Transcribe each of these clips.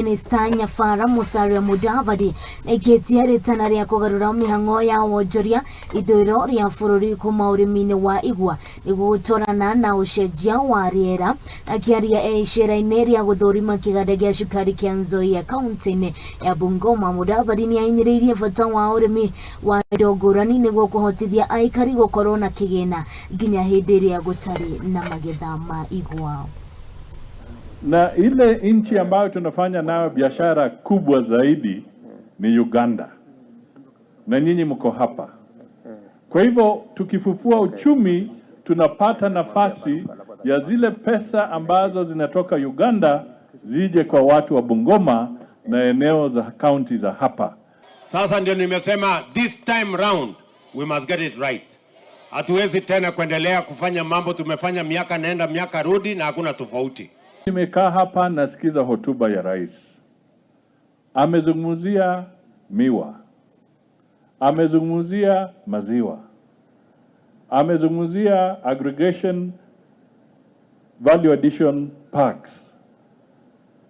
Maminista Nyabara musalia mudavadi niakiitie riitana ria kugarura mihang'o ya wonjoria ithuiro ria bururi kuma urimi-ini wa igwa niguo gutuarana na ucenjia wa riera akiaria icera-ini ria guthurima kiganda gia cukari kia Nzoia Kaunti-Ini ya Bungoma. Mudavadi niahinyiriirie bata wa urimi wa indo ngurani niguo kuhotithia aikari gukorwo na kigina nginya hindi iria gutari na magetha ma igwa. Na ile nchi ambayo tunafanya nayo biashara kubwa zaidi ni Uganda. Na nyinyi mko hapa. Kwa hivyo tukifufua uchumi tunapata nafasi ya zile pesa ambazo zinatoka Uganda zije kwa watu wa Bungoma na eneo za county za hapa. Sasa ndio nimesema this time round we must get it right. Hatuwezi tena kuendelea kufanya mambo tumefanya miaka naenda miaka rudi na hakuna tofauti. Nimekaa hapa nasikiza hotuba ya rais. Amezungumzia miwa. Amezungumzia maziwa. Amezungumzia aggregation value addition parks.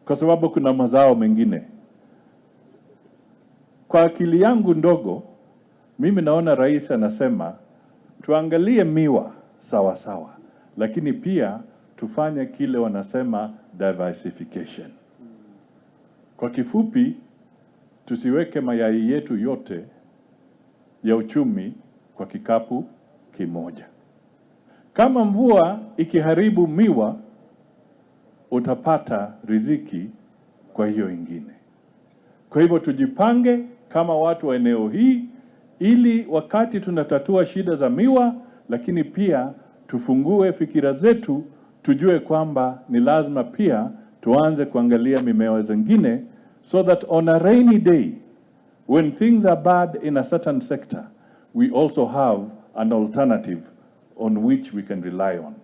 Kwa sababu kuna mazao mengine. Kwa akili yangu ndogo, mimi naona rais anasema tuangalie miwa sawa sawa, lakini pia tufanye kile wanasema diversification. Kwa kifupi, tusiweke mayai yetu yote ya uchumi kwa kikapu kimoja. Kama mvua ikiharibu miwa, utapata riziki kwa hiyo ingine. Kwa hivyo tujipange kama watu wa eneo hii, ili wakati tunatatua shida za miwa, lakini pia tufungue fikira zetu, tujue kwamba ni lazima pia tuanze kuangalia mimea zingine, so that on a rainy day, when things are bad in a certain sector, we also have an alternative on which we can rely on.